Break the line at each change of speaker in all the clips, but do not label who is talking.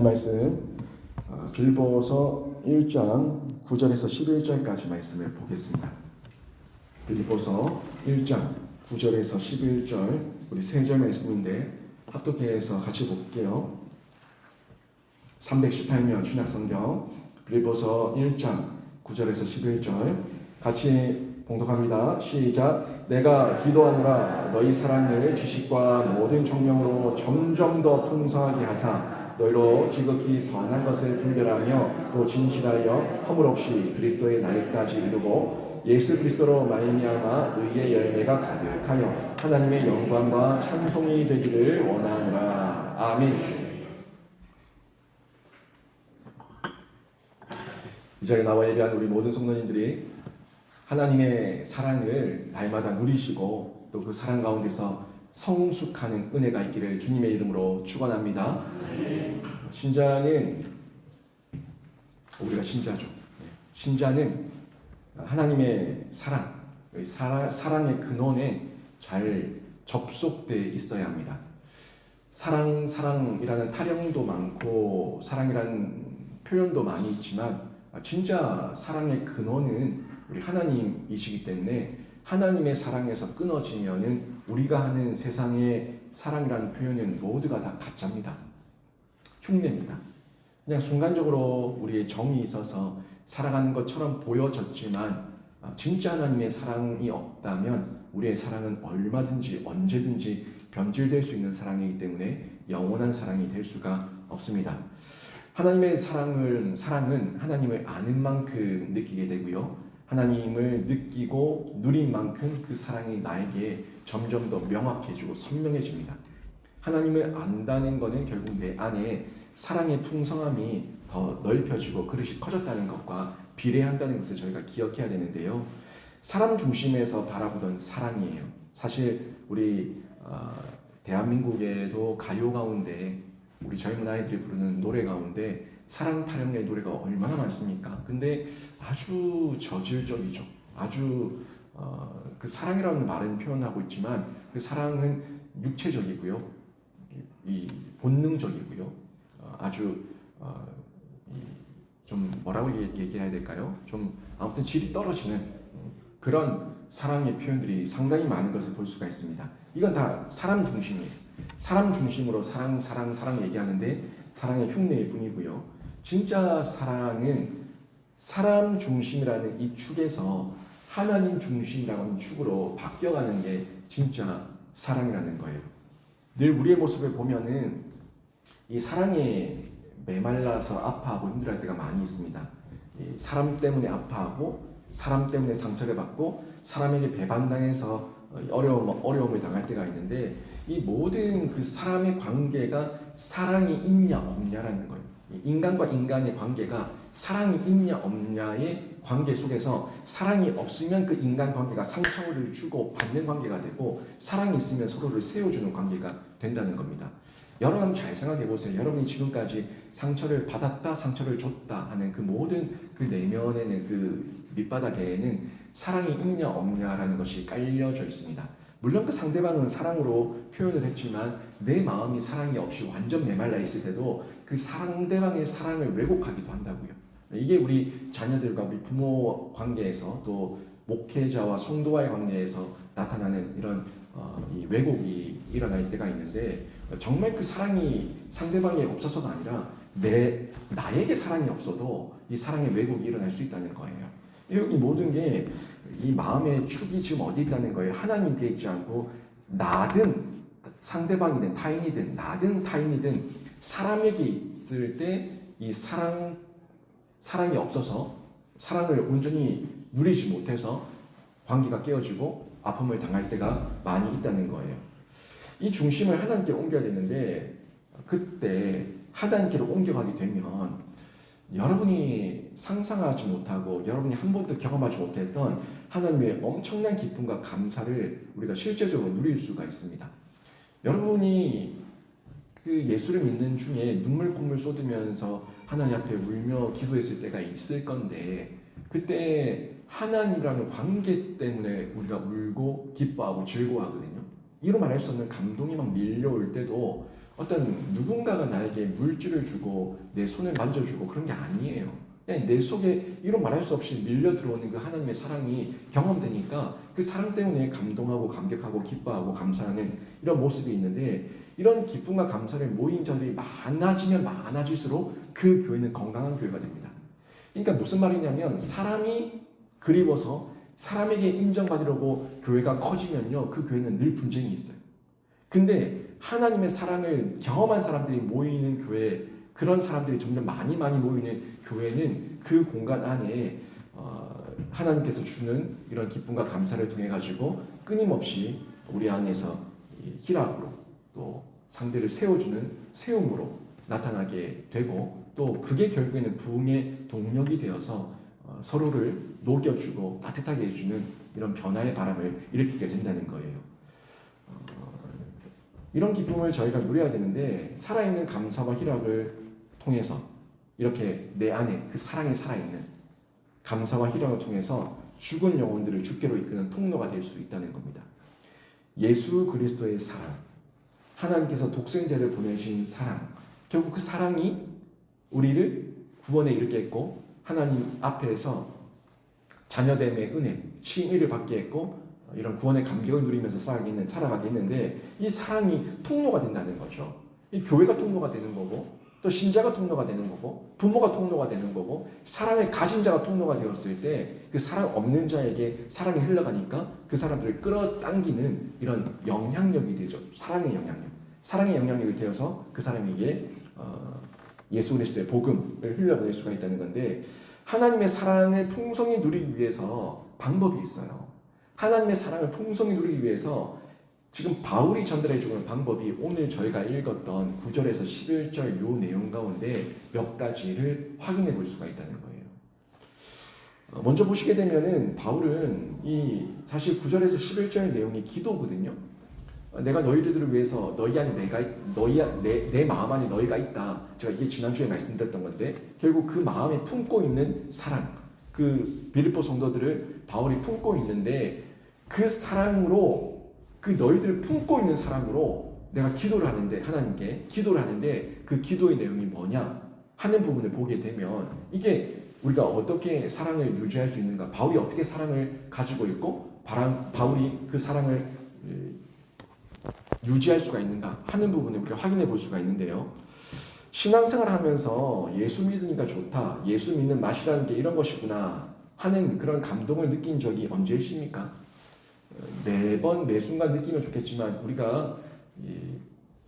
말씀 빌립보서 1장 9절에서 11절까지 말씀을 보겠습니다. 빌립보서 1장 9절에서 11절 우리 세 절 말씀인데 합독해서 같이 볼게요. 318면 신약성경 빌립보서 1장 9절에서 11절 같이 봉독합니다. 시작. 내가 기도하노라 너희 사랑을 지식과 모든 총명으로 점점 더 풍성하게 하사 너희로 지극히 선한 것을 분별하며 또 진실하여 허물 없이 그리스도의 날까지 이루고 예수 그리스도로 말미암아 의의 열매가 가득하여 하나님의 영광과 찬송이 되기를 원하노라. 아멘. 이 자리에 나와 예배한 우리 모든 성도님들이 하나님의 사랑을 날마다 누리시고 또 그 사랑 가운데서 성숙하는 은혜가 있기를 주님의 이름으로 축원합니다. 신자는 우리가 신자죠. 신자는 하나님의 사랑의 근원에 잘 접속되어 있어야 합니다. 사랑이라는 타령도 많고 사랑이라는 표현도 많이 있지만 진짜 사랑의 근원은 우리 하나님이시기 때문에 하나님의 사랑에서 끊어지면은 우리가 하는 세상의 사랑이라는 표현은 모두가 다 가짜입니다. 흉내입니다. 그냥 순간적으로 우리의 정이 있어서 살아가는 것처럼 보여졌지만 진짜 하나님의 사랑이 없다면 우리의 사랑은 얼마든지 언제든지 변질될 수 있는 사랑이기 때문에 영원한 사랑이 될 수가 없습니다. 하나님의 사랑은 하나님을 아는 만큼 느끼게 되고요. 하나님을 느끼고 누린 만큼 그 사랑이 나에게 점점 더 명확해지고 선명해집니다. 하나님을 안다는 것은 결국 내 안에 사랑의 풍성함이 더 넓혀지고 그릇이 커졌다는 것과 비례한다는 것을 저희가 기억해야 되는데요. 사람 중심에서 바라보던 사랑이에요. 사실 우리 대한민국에도 가요 가운데 우리 젊은 아이들이 부르는 노래 가운데 사랑 타령의 노래가 얼마나 많습니까? 근데 아주 저질적이죠. 아주 그 사랑이라는 말은 표현하고 있지만 그 사랑은 육체적이고요, 이 본능적이고요, 아주 좀 뭐라고 얘기해야 될까요? 좀 아무튼 질이 떨어지는 그런 사랑의 표현들이 상당히 많은 것을 볼 수가 있습니다. 이건 다 사람 중심이에요. 사람 중심으로 사랑 얘기하는데 사랑의 흉내일 뿐이고요. 진짜 사랑은 사람 중심이라는 이 축에서 하나님 중심이라는 하는 축으로 바뀌어가는 게 진짜 사랑이라는 거예요. 늘 우리의 모습을 보면은 이 사랑에 메말라서 아파하고 힘들어할 때가 많이 있습니다. 사람 때문에 아파하고 사람 때문에 상처를 받고 사람에게 배반당해서 어려움을 당할 때가 있는데 이 모든 그 사람의 관계가 사랑이 있냐 없냐라는 거예요. 인간과 인간의 관계가 사랑이 있냐 없냐의 관계 속에서 사랑이 없으면 그 인간 관계가 상처를 주고 받는 관계가 되고 사랑이 있으면 서로를 세워주는 관계가 된다는 겁니다. 여러분 잘 생각해 보세요. 여러분이 지금까지 상처를 받았다, 상처를 줬다 하는 그 모든 그 내면에는 그 밑바닥에는 사랑이 있냐 없냐라는 것이 깔려져 있습니다. 물론 그 상대방은 사랑으로 표현을 했지만 내 마음이 사랑이 없이 완전 메말라 있을 때도 그 상대방의 사랑을 왜곡하기도 한다고요. 이게 우리 자녀들과 우리 부모 관계에서 또 목회자와 성도와의 관계에서 나타나는 이런 이 왜곡이 일어날 때가 있는데 정말 그 사랑이 상대방에 없어서가 아니라 나에게 사랑이 없어도 이 사랑의 왜곡이 일어날 수 있다는 거예요. 여기 모든 게 이 마음의 축이 지금 어디 있다는 거예요. 하나님께 있지 않고 나든 상대방이든 타인이든 나든 타인이든 사람에게 있을 때 이 사랑이 없어서 사랑을 온전히 누리지 못해서 관계가 깨어지고 아픔을 당할 때가 많이 있다는 거예요. 이 중심을 하나님께로 옮겨야 되는데 그때 하나님께로 옮겨가게 되면 여러분이 상상하지 못하고 여러분이 한 번도 경험하지 못했던 하나님의 엄청난 기쁨과 감사를 우리가 실제적으로 누릴 수가 있습니다. 여러분이 그 예수를 믿는 중에 눈물 쏟으면서 하나님 앞에 울며 기도했을 때가 있을 건데 그때 하나님이라는 관계 때문에 우리가 울고 기뻐하고 즐거워하거든요. 이로 말할 수 없는 감동이 막 밀려올 때도 어떤 누군가가 나에게 물질을 주고 내 손을 만져주고 그런 게 아니에요. 그냥 내 속에 이런 말할 수 없이 밀려 들어오는 그 하나님의 사랑이 경험되니까 그 사랑 때문에 감동하고 감격하고 기뻐하고 감사하는 이런 모습이 있는데, 이런 기쁨과 감사를 모인 자들이 많아지면 많아질수록 그 교회는 건강한 교회가 됩니다. 그러니까 무슨 말이냐면, 사람이 그리워서 사람에게 인정받으려고 교회가 커지면요, 그 교회는 늘 분쟁이 있어요. 근데 하나님의 사랑을 경험한 사람들이 모이는 교회, 그런 사람들이 점점 많이 모이는 교회는 그 공간 안에 하나님께서 주는 이런 기쁨과 감사를 통해 가지고 끊임없이 우리 안에서 희락으로 또 상대를 세워주는 세움으로 나타나게 되고, 또 그게 결국에는 부흥의 동력이 되어서 서로를 녹여주고 따뜻하게 해주는 이런 변화의 바람을 일으키게 된다는 거예요. 이런 기쁨을 저희가 누려야 되는데, 살아있는 감사와 희락을 통해서 이렇게 내 안에 그 사랑이 살아있는 감사와 희락을 통해서 죽은 영혼들을 주께로 이끄는 통로가 될 수 있다는 겁니다. 예수 그리스도의 사랑, 하나님께서 독생자를 보내신 사랑, 결국 그 사랑이 우리를 구원에 이르게 했고 하나님 앞에서 자녀됨의 은혜, 칭의를 받게 했고 이런 구원의 감격을 누리면서 살아가게 했는데, 이 사랑이 통로가 된다는 거죠. 이 교회가 통로가 되는 거고, 또 신자가 통로가 되는 거고, 부모가 통로가 되는 거고, 사랑을 가진 자가 통로가 되었을 때 그 사랑 없는 자에게 사랑이 흘러가니까 그 사람들을 끌어당기는 이런 영향력이 되죠. 사랑의 영향력. 사랑의 영향력이 되어서 그 사람에게 예수 그리스도의 복음을 흘려보낼 수가 있다는 건데, 하나님의 사랑을 풍성히 누리기 위해서 방법이 있어요. 하나님의 사랑을 풍성히 누리기 위해서 지금 바울이 전달해 주는 방법이 오늘 저희가 읽었던 9절에서 11절 요 내용 가운데 몇 가지를 확인해 볼 수가 있다는 거예요. 먼저 보시게 되면은 바울은 사실 9절에서 11절 내용이 기도거든요. 내가 너희들을 위해서 너희 안에 내 마음 안에 너희가 있다. 제가 이게 지난주에 말씀드렸던 건데, 결국 그 마음에 품고 있는 사랑, 그 빌립보 성도들을 바울이 품고 있는데, 그 사랑으로, 그 너희들을 품고 있는 사랑으로 내가 기도를 하는데, 하나님께 기도를 하는데, 그 기도의 내용이 뭐냐 하는 부분을 보게 되면, 이게 우리가 어떻게 사랑을 유지할 수 있는가, 바울이 어떻게 사랑을 가지고 있고 바울이 그 사랑을 유지할 수가 있는가 하는 부분을 우리가 확인해 볼 수가 있는데요. 신앙생활 하면서 예수 믿으니까 좋다, 예수 믿는 맛이라는 게 이런 것이구나 하는 그런 감동을 느낀 적이 언제 있습니까? 매번 매 순간 느끼면 좋겠지만, 우리가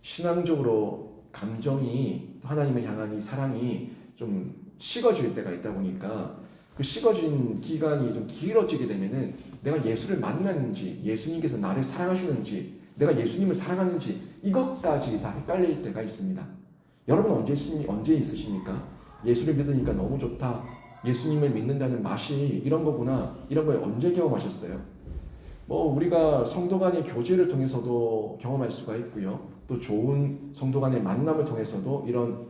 신앙적으로 감정이, 하나님을 향한 이 사랑이 좀 식어질 때가 있다 보니까, 그 식어진 기간이 좀 길어지게 되면은 내가 예수를 만났는지, 예수님께서 나를 사랑하시는지, 내가 예수님을 사랑하는지 이것까지 다 헷갈릴 때가 있습니다. 여러분 언제 있으십니까? 예수를 믿으니까 너무 좋다, 예수님을 믿는다는 맛이 이런 거구나, 이런 걸 언제 경험하셨어요? 우리가 성도 간의 교제를 통해서도 경험할 수가 있고요, 또 좋은 성도 간의 만남을 통해서도 이런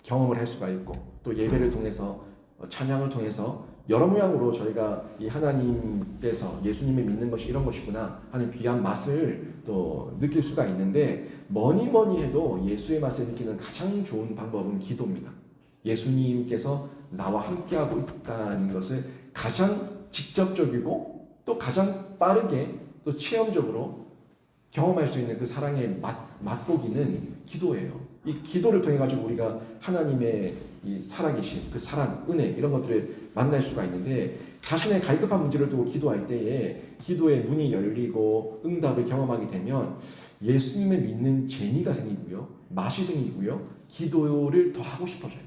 경험을 할 수가 있고, 또 예배를 통해서, 찬양을 통해서 여러 모양으로 저희가 이 하나님께서 예수님을 믿는 것이 이런 것이구나 하는 귀한 맛을 또 느낄 수가 있는데, 뭐니 해도 예수의 맛을 느끼는 가장 좋은 방법은 기도입니다. 예수님께서 나와 함께하고 있다는 것을 가장 직접적이고 또 가장 빠르게 또 체험적으로 경험할 수 있는 그 사랑의 맛보기는 기도예요. 이 기도를 통해 가지고 우리가 하나님의 이 살아계신 그 사랑, 은혜 이런 것들을 만날 수가 있는데, 자신의 갈급한 문제를 두고 기도할 때에 기도의 문이 열리고 응답을 경험하게 되면 예수님을 믿는 재미가 생기고요, 맛이 생기고요, 기도를 더 하고 싶어져요.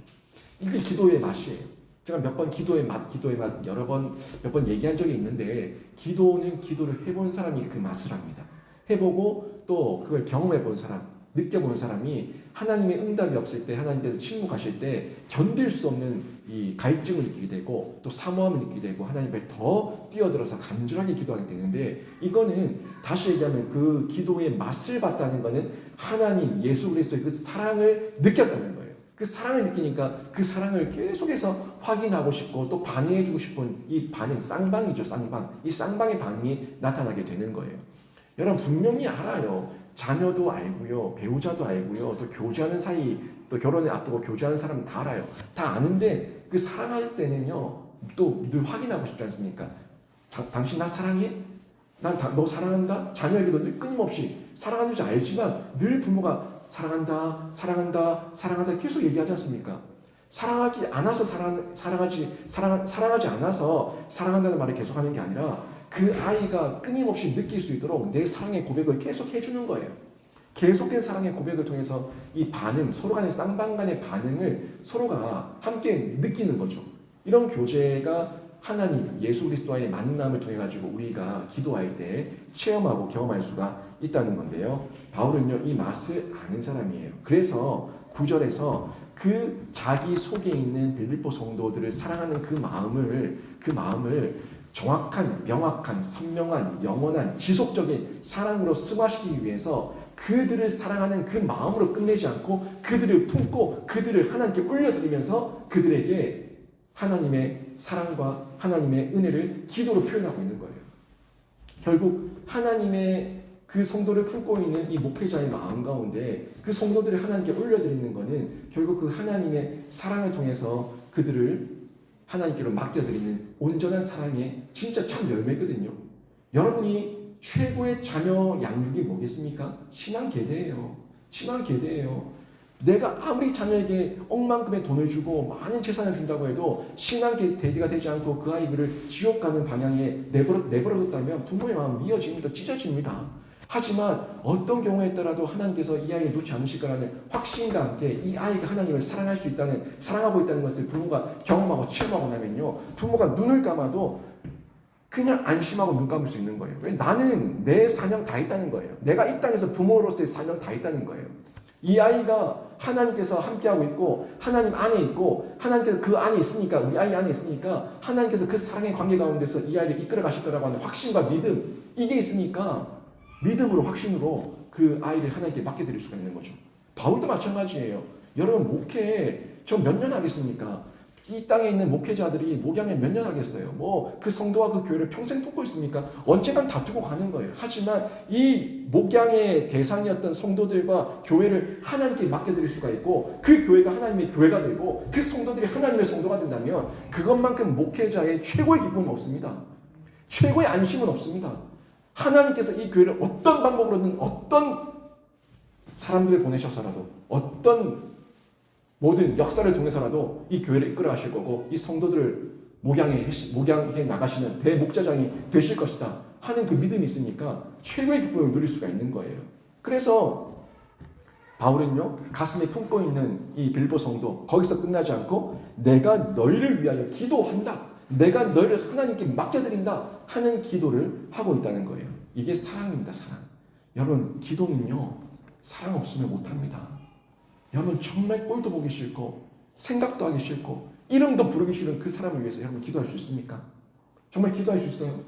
이게 기도의 맛이에요. 제가 몇 번 기도의 맛 몇 번 얘기한 적이 있는데, 기도를 해본 사람이 그 맛을 합니다. 해보고 또 그걸 경험해 본 사람, 느껴본 사람이 하나님의 응답이 없을 때, 하나님께서 침묵하실 때 견딜 수 없는 이 갈증을 느끼게 되고, 또 사모함을 느끼게 되고, 하나님 앞에 더 뛰어들어서 간절하게 기도하게 되는데, 이거는 다시 얘기하면 그 기도의 맛을 봤다는 거는 하나님 예수 그리스도의 그 사랑을 느꼈다는 거예요. 그 사랑을 느끼니까 그 사랑을 계속해서 확인하고 싶고 또 반응해주고 싶은 이 반응, 쌍방이죠, 쌍방. 이 쌍방의 반응이 나타나게 되는 거예요. 여러분 분명히 알아요. 자녀도 알고요, 배우자도 알고요, 또 교제하는 사이, 또 결혼을 앞두고 교제하는 사람은 다 알아요. 다 아는데 그 사랑할 때는요, 또 늘 확인하고 싶지 않습니까? 당신 나 사랑해? 난 너 사랑한다? 자녀에게도 늘 끊임없이 사랑하는 줄 알지만 늘 부모가 사랑한다, 사랑한다, 사랑한다 계속 얘기하지 않습니까? 사랑하지 않아서 사랑하지 않아서 사랑한다는 말을 계속하는 게 아니라 그 아이가 끊임없이 느낄 수 있도록 내 사랑의 고백을 계속 해주는 거예요. 계속된 사랑의 고백을 통해서 이 반응, 서로 간의 쌍방 간의 반응을 서로가 함께 느끼는 거죠. 이런 교제가 하나님, 예수 그리스도와의 만남을 통해 가지고 우리가 기도할 때 체험하고 경험할 수가 있다는 건데요. 바울은요, 이 맛을 아는 사람이에요. 그래서 9절에서 그 자기 속에 있는 빌립보 성도들을 사랑하는 그 마음을 정확한, 명확한, 선명한, 영원한, 지속적인 사랑으로 승화시키기 위해서 그들을 사랑하는 그 마음으로 끝내지 않고 그들을 품고 그들을 하나님께 올려드리면서 그들에게 하나님의 사랑과 하나님의 은혜를 기도로 표현하고 있는 거예요. 결국 하나님의 그 성도를 품고 있는 이 목회자의 마음 가운데 그 성도들을 하나님께 올려드리는 것은 결국 그 하나님의 사랑을 통해서 그들을 하나님께로 맡겨드리는 온전한 사랑의 진짜 참 열매거든요. 여러분이 최고의 자녀 양육이 뭐겠습니까? 신앙 계대예요. 신앙 계대예요. 내가 아무리 자녀에게 억만큼의 돈을 주고 많은 재산을 준다고 해도 신앙 대디가 되지 않고 그 아이를 지옥 가는 방향에 내버려뒀다면 부모의 마음 미어집니다. 찢어집니다. 하지만 어떤 경우에 따라도 하나님께서 이 아이를 놓지 않으실 거라는 확신과 함께 이 아이가 하나님을 사랑하고 있다는 것을 부모가 경험하고 체험하고 나면요, 부모가 눈을 감아도 그냥 안심하고 눈 감을 수 있는 거예요. 왜? 나는 내 사명 다 했다는 거예요. 내가 이 땅에서 부모로서의 사명 다 했다는 거예요. 이 아이가 하나님께서 함께하고 있고 하나님 안에 있고 하나님께서 그 안에 있으니까, 우리 아이 안에 있으니까 하나님께서 그 사랑의 관계 가운데서 이 아이를 이끌어 가실 거라고 하는 확신과 믿음, 이게 있으니까 믿음으로, 확신으로 그 아이를 하나님께 맡겨드릴 수가 있는 거죠. 바울도 마찬가지예요. 여러분, 목회 저 몇 년 하겠습니까? 이 땅에 있는 목회자들이 목양을 몇 년 하겠어요? 뭐 그 성도와 그 교회를 평생 품고 있습니까? 언젠간 다투고 가는 거예요. 하지만 이 목양의 대상이었던 성도들과 교회를 하나님께 맡겨드릴 수가 있고 그 교회가 하나님의 교회가 되고 그 성도들이 하나님의 성도가 된다면 그것만큼 목회자의 최고의 기쁨은 없습니다. 최고의 안심은 없습니다. 하나님께서 이 교회를 어떤 방법으로든 어떤 사람들을 보내셔서라도 어떤 모든 역사를 통해서라도 이 교회를 이끌어 가실 거고 이 성도들을 목양해 나가시는 대목자장이 되실 것이다 하는 그 믿음이 있으니까 최고의 기쁨을 누릴 수가 있는 거예요. 그래서 바울은요, 가슴에 품고 있는 이 빌립보 성도 거기서 끝나지 않고 내가 너희를 위하여 기도한다, 내가 너희를 하나님께 맡겨드린다 하는 기도를 하고 있다는 거예요. 이게 사랑입니다. 사랑. 여러분, 기도는요 사랑 없으면 못합니다. 여러분, 정말 꼴도 보기 싫고 생각도 하기 싫고 이름도 부르기 싫은 그 사람을 위해서 여러분 기도할 수 있습니까? 정말 기도할 수 있어요?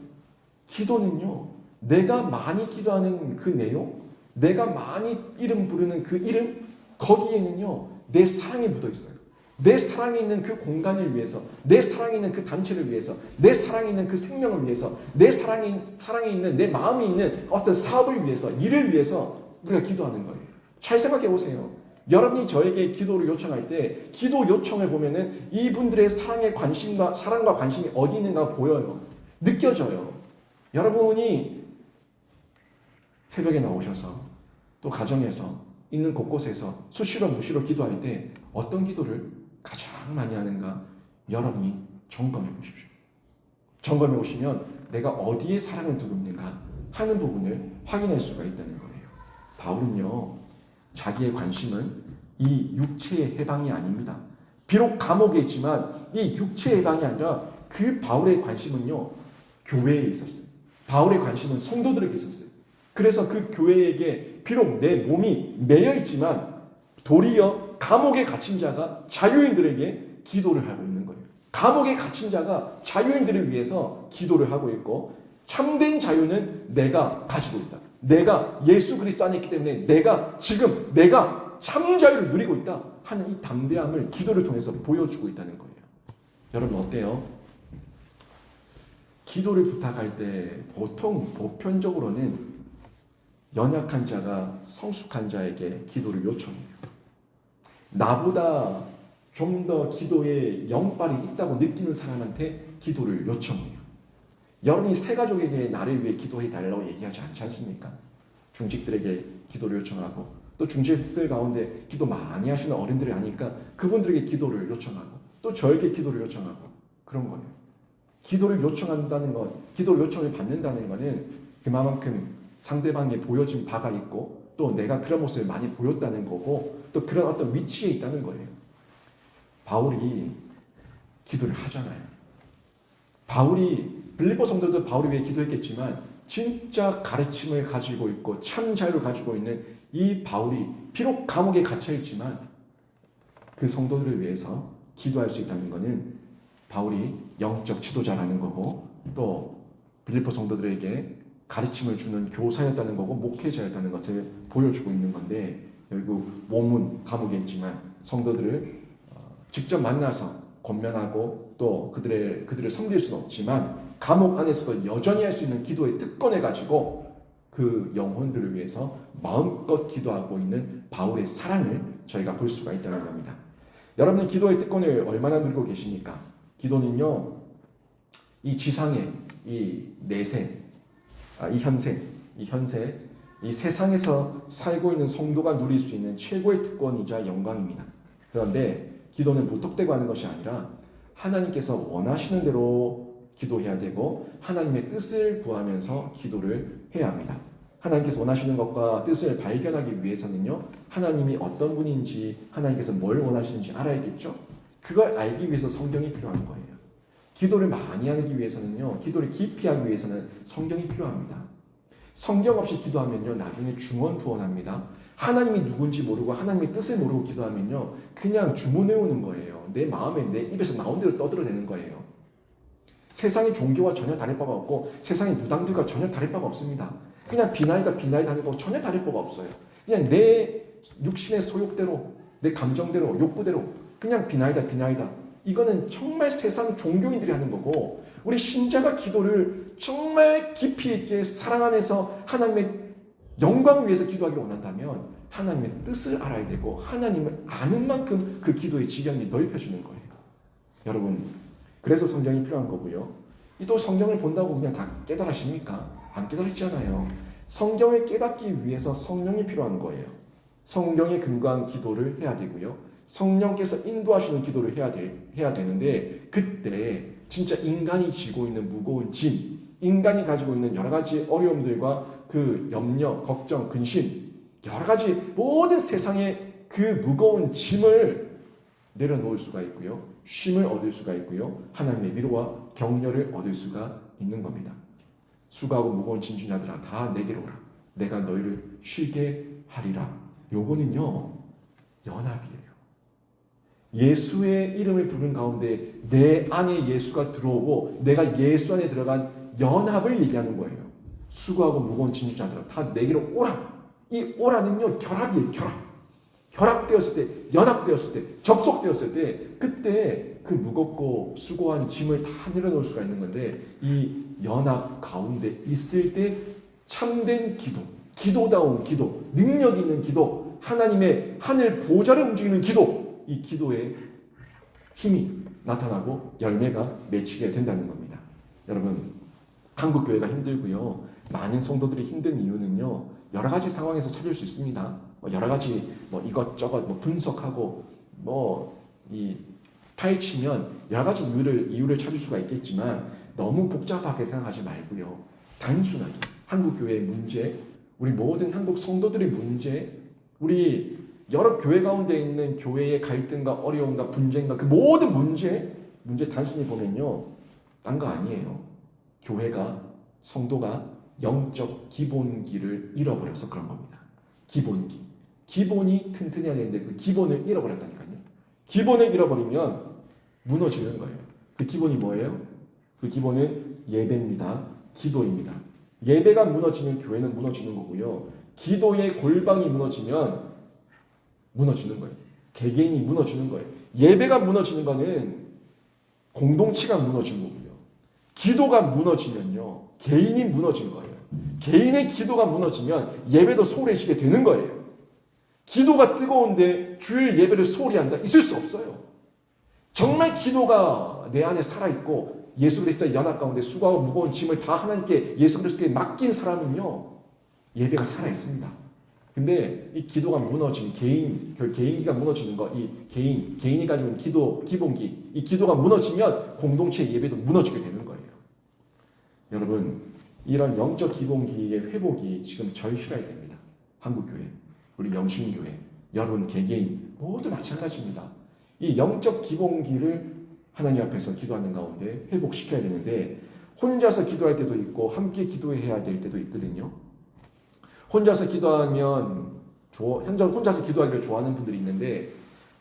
기도는요, 내가 많이 기도하는 그 내용, 내가 많이 이름 부르는 그 이름, 거기에는요 내 사랑이 묻어 있어요. 내 사랑이 있는 그 공간을 위해서, 내 사랑이 있는 그 단체를 위해서, 내 사랑이 있는 그 생명을 위해서, 내 사랑이 있는 내 마음이 있는 어떤 사업을 위해서, 일을 위해서 우리가 기도하는 거예요. 잘 생각해 보세요. 여러분이 저에게 기도를 요청할 때 기도 요청을 보면은 이분들의 사랑과 관심이 어디 있는가 보여요. 느껴져요. 여러분이 새벽에 나오셔서 또 가정에서 있는 곳곳에서 수시로 무시로 기도할 때 어떤 기도를 가장 많이 하는가 여러분이 점검해 보십시오. 점검해 보시면 내가 어디에 사랑을 두고 있는가 하는 부분을 확인할 수가 있다는 거예요. 바울은요, 자기의 관심은 이 육체의 해방이 아닙니다. 비록 감옥에 있지만 이 육체의 해방이 아니라 그 바울의 관심은요, 교회에 있었어요. 바울의 관심은 성도들에게 있었어요. 그래서 그 교회에게 비록 내 몸이 매여 있지만 도리어 감옥에 갇힌 자가 자유인들에게 기도를 하고 있는 거예요. 감옥에 갇힌 자가 자유인들을 위해서 기도를 하고 있고 참된 자유는 내가 가지고 있다. 내가 예수 그리스도 안에 있기 때문에 내가 참 자유를 누리고 있다 하는 이 담대함을 기도를 통해서 보여주고 있다는 거예요. 여러분 어때요? 기도를 부탁할 때 보통 보편적으로는 연약한 자가 성숙한 자에게 기도를 요청해요. 나보다 좀 더 기도에 영빨이 있다고 느끼는 사람한테 기도를 요청해요. 여러분이 새 가족에게 나를 위해 기도해 달라고 얘기하지 않지 않습니까? 중직들에게 기도를 요청하고 또 중직들 가운데 기도 많이 하시는 어른들이 아니까 그분들에게 기도를 요청하고 또 저에게 기도를 요청하고 그런 거예요. 기도를 요청한다는 것, 기도를 요청을 받는다는 것은 그만큼 상대방이 보여진 바가 있고 또 내가 그런 모습을 많이 보였다는 거고 또 그런 어떤 위치에 있다는 거예요. 바울이 기도를 하잖아요. 바울이 빌립보 성도도 바울을 위해 기도했겠지만 진짜 가르침을 가지고 있고 참 자유를 가지고 있는 이 바울이 비록 감옥에 갇혀있지만 그 성도들을 위해서 기도할 수 있다는 것은 바울이 영적 지도자라는 거고 또 빌립보 성도들에게 가르침을 주는 교사였다는 거고 목회자였다는 것을 보여주고 있는 건데 결국 몸은 감옥에 있지만 성도들을 직접 만나서 권면하고 또 그들을 섬길 수는 없지만 감옥 안에서도 여전히 할 수 있는 기도의 특권을 가지고 그 영혼들을 위해서 마음껏 기도하고 있는 바울의 사랑을 저희가 볼 수가 있다는 겁니다. 여러분은 기도의 특권을 얼마나 누리고 계십니까? 기도는요, 이 지상의 이 내세, 이 현세, 이 세상에서 살고 있는 성도가 누릴 수 있는 최고의 특권이자 영광입니다. 그런데 기도는 무턱대고 하는 것이 아니라 하나님께서 원하시는 대로 기도해야 되고 하나님의 뜻을 구하면서 기도를 해야 합니다. 하나님께서 원하시는 것과 뜻을 발견하기 위해서는요, 하나님이 어떤 분인지 하나님께서 뭘 원하시는지 알아야겠죠? 그걸 알기 위해서 성경이 필요한 거예요. 기도를 많이 하기 위해서는요, 기도를 깊이 하기 위해서는 성경이 필요합니다. 성경 없이 기도하면요, 나중에 중언부언합니다. 하나님이 누군지 모르고 하나님의 뜻을 모르고 기도하면요, 그냥 주문해오는 거예요. 내 마음에 내 입에서 나온 대로 떠들어내는 거예요. 세상의 종교와 전혀 다를 바가 없고 세상의 무당들과 전혀 다를 바가 없습니다. 그냥 비나이다 하는 거 전혀 다를 바가 없어요. 그냥 내 육신의 소욕대로, 내 감정대로, 욕구대로 그냥 비나이다. 이거는 정말 세상 종교인들이 하는 거고 우리 신자가 기도를 정말 깊이 있게 사랑 안에서 하나님의 영광을 위해서 기도하기를 원한다면 하나님의 뜻을 알아야 되고 하나님을 아는 만큼 그 기도의 지경이 넓혀지는 거예요. 여러분, 그래서 성경이 필요한 거고요. 또 성경을 본다고 그냥 다 깨달으십니까? 안 깨달았잖아요. 성경을 깨닫기 위해서 성령이 필요한 거예요. 성경에 근거한 기도를 해야 되고요. 성령께서 인도하시는 기도를 해야 되는데 그때 진짜 인간이 지고 있는 무거운 짐, 인간이 가지고 있는 여러 가지 어려움들과 그 염려, 걱정, 근심, 여러 가지 모든 세상의 그 무거운 짐을 내려놓을 수가 있고요. 쉼을 얻을 수가 있고요. 하나님의 위로와 격려를 얻을 수가 있는 겁니다. 수고하고 무거운 짐진 자들아 다 내게로 오라. 내가 너희를 쉬게 하리라. 요거는요, 연합이에요. 예수의 이름을 부르는 가운데 내 안에 예수가 들어오고 내가 예수 안에 들어간 연합을 얘기하는 거예요. 수고하고 무거운 짐진 자들아 다 내게로 오라. 이 오라는요, 결합이에요. 결합되었을 때, 연합되었을 때, 접속되었을 때 그때 그 무겁고 수고한 짐을 다 내려놓을 수가 있는 건데 이 연합 가운데 있을 때 참된 기도, 기도다운 기도, 능력 있는 기도, 하나님의 하늘 보좌를 움직이는 기도, 이 기도에 힘이 나타나고 열매가 맺히게 된다는 겁니다. 여러분, 한국 교회가 힘들고요. 많은 성도들이 힘든 이유는요, 여러 가지 상황에서 찾을 수 있습니다. 여러 가지 이것저것 분석하고 이 파헤치면 여러 가지 이유를 찾을 수가 있겠지만 너무 복잡하게 생각하지 말고요. 단순하게 한국 교회의 문제, 우리 모든 한국 성도들의 문제, 우리 여러 교회 가운데 있는 교회의 갈등과 어려움과 분쟁과 그 모든 문제 단순히 보면요, 딴 거 아니에요. 교회가, 성도가 영적 기본기를 잃어버려서 그런 겁니다. 기본이 튼튼해야 되는데 그 기본을 잃어버렸다니까요. 기본을 잃어버리면 무너지는 거예요. 그 기본이 뭐예요? 그 기본은 예배입니다. 기도입니다. 예배가 무너지면 교회는 무너지는 거고요. 기도의 골방이 무너지면 무너지는 거예요. 개개인이 무너지는 거예요. 예배가 무너지는 거는 공동체가 무너지는 거고요. 기도가 무너지면요, 개인이 무너지는 거예요. 개인의 기도가 무너지면 예배도 소홀해지게 되는 거예요. 기도가 뜨거운데 주일 예배를 소홀히 한다? 있을 수 없어요. 정말 기도가 내 안에 살아있고 예수 그리스도의 연합 가운데 수고하고 무거운 짐을 다 하나님께 예수 그리스도께 맡긴 사람은요, 예배가 살아있습니다. 근데 이 기도가 무너진 개인기가 무너지는 거, 이 개인이 가지고 있는 기도 기본기, 이 기도가 무너지면 공동체 예배도 무너지게 되는 거예요. 여러분, 이런 영적 기본기의 회복이 지금 절실해야 됩니다. 한국교회, 우리 영신교회, 여러분 개개인 모두 마찬가지입니다. 이 영적 기본기를 하나님 앞에서 기도하는 가운데 회복시켜야 되는데, 혼자서 기도할 때도 있고 함께 기도해야 될 때도 있거든요. 혼자서 기도하면 혼자서 기도하기를 좋아하는 분들이 있는데,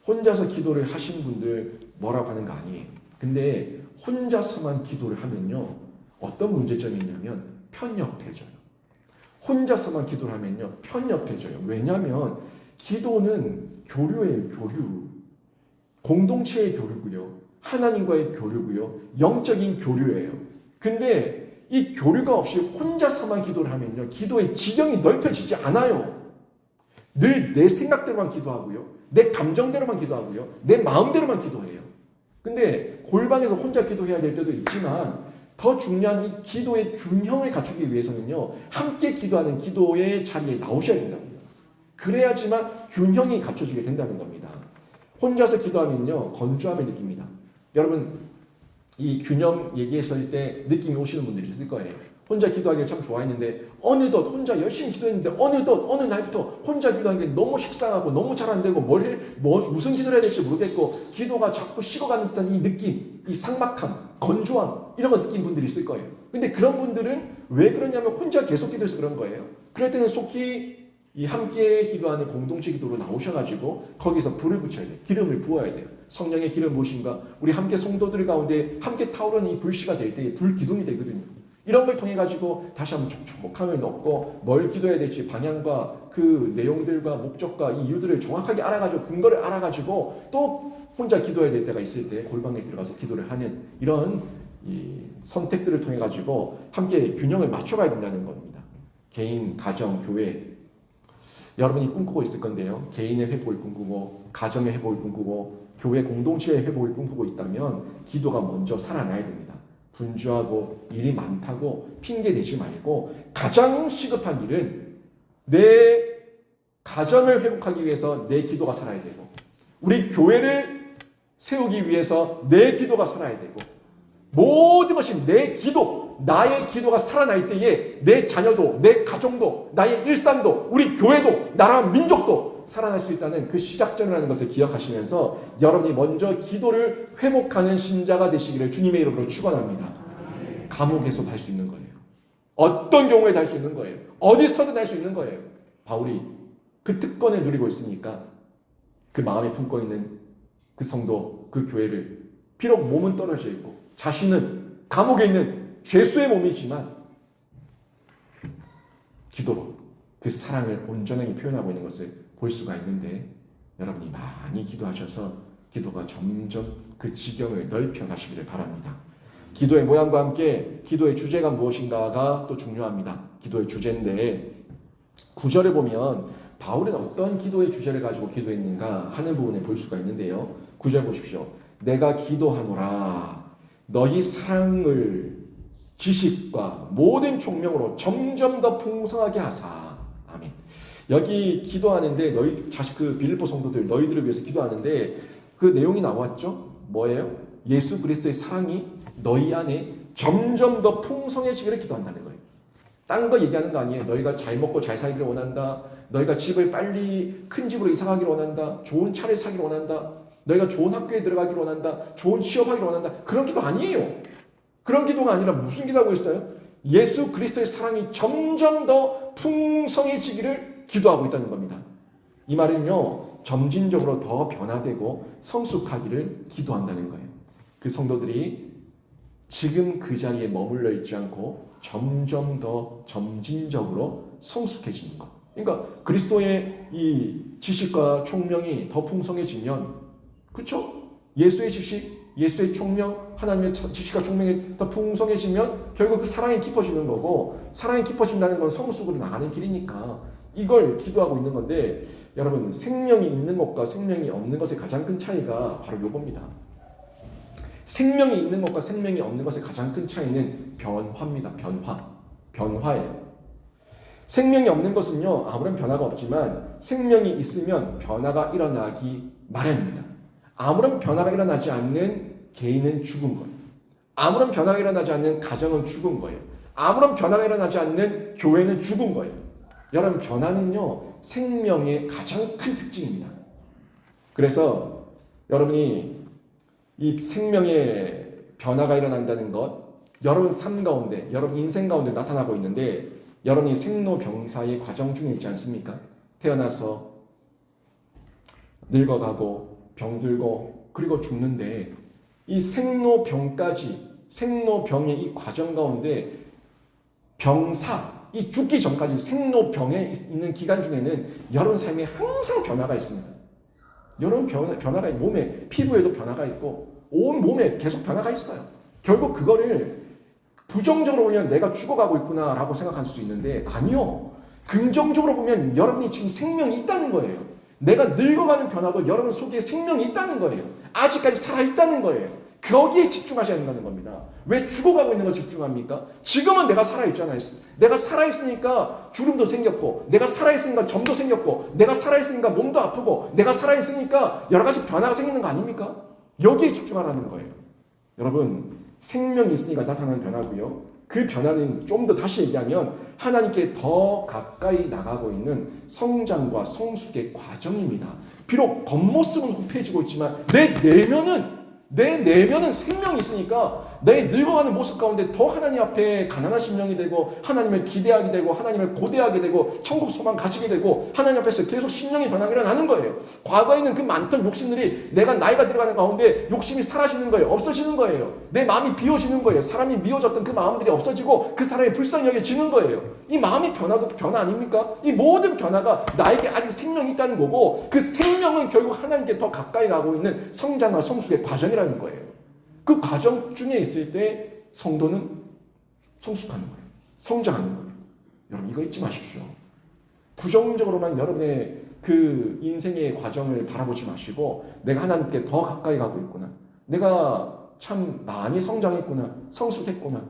혼자서 기도를 하신 분들 뭐라고 하는 거 아니에요. 근데 혼자서만 기도를 하면요, 어떤 문제점이 있냐면 편협해져요. 혼자서만 기도를 하면요, 편협해져요. 왜냐하면 기도는 교류예요, 교류. 공동체의 교류고요, 하나님과의 교류고요, 영적인 교류예요. 근데 이 교류가 없이 혼자서만 기도를 하면요, 기도의 지경이 넓혀지지 않아요. 늘 내 생각대로만 기도하고요, 내 감정대로만 기도하고요, 내 마음대로만 기도해요. 근데 골방에서 혼자 기도해야 될 때도 있지만, 더 중요한 이 기도의 균형을 갖추기 위해서는요, 함께 기도하는 기도의 자리에 나오셔야 된답니다. 그래야지만 균형이 갖춰지게 된다는 겁니다. 혼자서 기도하면요, 건조함을 느낍니다. 여러분, 이 균형 얘기했을 때 느낌이 오시는 분들이 있을 거예요. 혼자 기도하기를 참 좋아했는데 어느덧 혼자 열심히 기도했는데 어느 날부터 혼자 기도하기가 너무 식상하고 너무 잘 안 되고 무슨 기도를 해야 될지 모르겠고 기도가 자꾸 식어가는 듯한 이 느낌, 이 삭막함, 건조함, 이런 거 느낀 분들이 있을 거예요. 근데 그런 분들은 왜 그러냐면 혼자 계속 기도해서 그런 거예요. 그럴 때는 속히 이 함께 기도하는 공동체 기도로 나오셔가지고 거기서 불을 붙여야 돼요. 기름을 부어야 돼요. 성령의 기름 무엇인가? 우리 함께 성도들 가운데 함께 타오르는 이 불씨가 될 때 불기둥이 되거든요. 이런 걸 통해 가지고 다시 한번 촉촉함을 넣고 뭘 기도해야 될지 방향과 그 내용들과 목적과 이유들을 정확하게 알아가지고 근거를 알아가지고 또 혼자 기도해야 될 때가 있을 때 골방에 들어가서 기도를 하는 이런 이 선택들을 통해 가지고 함께 균형을 맞춰가야 된다는 겁니다. 개인, 가정, 교회, 여러분이 꿈꾸고 있을 건데요. 개인의 회복을 꿈꾸고 가정의 회복을 꿈꾸고 교회 공동체의 회복을 꿈꾸고 있다면 기도가 먼저 살아나야 됩니다. 분주하고 일이 많다고 핑계대지 말고 가장 시급한 일은 내 가정을 회복하기 위해서 내 기도가 살아야 되고 우리 교회를 세우기 위해서 내 기도가 살아야 되고 모든 것이 내 기도, 나의 기도가 살아날 때에 내 자녀도, 내 가정도, 나의 일상도, 우리 교회도, 나라 민족도 살아날 수 있다는 그 시작점이라는 것을 기억하시면서 여러분이 먼저 기도를 회복하는 신자가 되시기를 주님의 이름으로 축원합니다. 감옥에서도 할 수 있는 거예요. 어떤 경우에도 할 수 있는 거예요. 어디서든 할 수 있는 거예요. 바울이 그 특권을 누리고 있으니까 그 마음에 품고 있는 그 성도, 그 교회를 비록 몸은 떨어져 있고 자신은 감옥에 있는 죄수의 몸이지만 기도로 그 사랑을 온전하게 표현하고 있는 것을 볼 수가 있는데 여러분이 많이 기도하셔서 기도가 점점 그 지경을 넓혀 가시기를 바랍니다. 기도의 모양과 함께 기도의 주제가 무엇인가가 또 중요합니다. 기도의 주제인데 9절에 보면 바울은 어떤 기도의 주제를 가지고 기도했는가 하는 부분을 볼 수가 있는데요. 9절 보십시오. 내가 기도하노라 너희 사랑을 지식과 모든 총명으로 점점 더 풍성하게 하사. 아멘. 여기 기도하는데 그 빌립보 성도들 너희들을 위해서 기도하는데 그 내용이 나왔죠. 뭐예요? 예수 그리스도의 사랑이 너희 안에 점점 더 풍성해지기를 기도한다는 거예요. 딴 거 얘기하는 거 아니에요. 너희가 잘 먹고 잘 살기를 원한다. 너희가 집을 빨리 큰 집으로 이사 가기를 원한다. 좋은 차를 사기를 원한다. 너희가 좋은 학교에 들어가기를 원한다. 좋은 취업하기를 원한다. 그런 기도 아니에요. 그런 기도가 아니라 무슨 기도하고 있어요? 예수 그리스도의 사랑이 점점 더 풍성해지기를 기도하고 있다는 겁니다. 이 말은요, 점진적으로 더 변화되고 성숙하기를 기도한다는 거예요. 그 성도들이 지금 그 자리에 머물러 있지 않고 점점 더 점진적으로 성숙해지는 것. 그러니까 그리스도의 이 지식과 총명이 더 풍성해지면, 그렇죠? 예수의 지식, 예수의 총명, 하나님의 지식과 총명이 더 풍성해지면 결국 그 사랑이 깊어지는 거고, 사랑이 깊어진다는 건 성숙으로 나가는 길이니까 이걸 기도하고 있는 건데, 여러분 생명이 있는 것과 생명이 없는 것의 가장 큰 차이가 바로 요겁니다. 생명이 있는 것과 생명이 없는 것의 가장 큰 차이는 변화입니다. 변화예요. 생명이 없는 것은요, 아무런 변화가 없지만 생명이 있으면 변화가 일어나기 마련입니다. 아무런 변화가 일어나지 않는 개인은 죽은 거예요. 아무런 변화가 일어나지 않는 가정은 죽은 거예요. 아무런 변화가 일어나지 않는 교회는 죽은 거예요. 여러분, 변화는요, 생명의 가장 큰 특징입니다. 그래서 여러분이 이 생명의 변화가 일어난다는 것, 여러분 삶 가운데, 여러분 인생 가운데 나타나고 있는데, 여러분이 생로병사의 과정 중에 있지 않습니까? 태어나서 늙어가고 병들고 그리고 죽는데, 이 생로병까지, 생로병의 이 과정 가운데 병사, 이 죽기 전까지 생로병에 있는 기간 중에는 여러분 삶에 항상 변화가 있습니다. 여러분 변화가 몸에, 피부에도 변화가 있고 온 몸에 계속 변화가 있어요. 결국 그거를 부정적으로 보면 내가 죽어가고 있구나라고 생각할 수 있는데, 아니요. 긍정적으로 보면 여러분이 지금 생명이 있다는 거예요. 내가 늙어가는 변화도 여러분 속에 생명이 있다는 거예요. 아직까지 살아있다는 거예요. 거기에 집중하셔야 된다는 겁니다. 왜 죽어가고 있는 거 집중합니까? 지금은 내가 살아있잖아요. 내가 살아있으니까 주름도 생겼고, 내가 살아있으니까 점도 생겼고, 내가 살아있으니까 몸도 아프고, 내가 살아있으니까 여러 가지 변화가 생기는 거 아닙니까? 여기에 집중하라는 거예요. 여러분, 생명이 있으니까 나타나는 변화고요. 그 변화는 좀 더 다시 얘기하면 하나님께 더 가까이 나가고 있는 성장과 성숙의 과정입니다. 비록 겉모습은 후패해지고 있지만 내 내면은 생명이 있으니까 내 늙어가는 모습 가운데 더 하나님 앞에 가난한 심령이 되고, 하나님을 기대하게 되고, 하나님을 고대하게 되고, 천국 소망 가지게 되고, 하나님 앞에서 계속 심령의 변화가 일어나는 거예요. 과거에는 그 많던 욕심들이 내가 나이가 들어가는 가운데 욕심이 사라지는 거예요. 없어지는 거예요. 내 마음이 비워지는 거예요. 사람이 미워졌던 그 마음들이 없어지고 그 사람이 불쌍히 여겨지는 거예요. 이 마음의 변화도 변화 아닙니까? 이 모든 변화가 나에게 아직 생명이 있다는 거고, 그 생명은 결국 하나님께 더 가까이 가고 있는 성장과 성숙의 과정이라는 거예요. 그 과정 중에 있을 때 성도는 성숙하는 거예요. 성장하는 거예요. 여러분, 이거 잊지 마십시오. 부정적으로만 여러분의 그 인생의 과정을 바라보지 마시고, 내가 하나님께 더 가까이 가고 있구나, 내가 참 많이 성장했구나, 성숙했구나,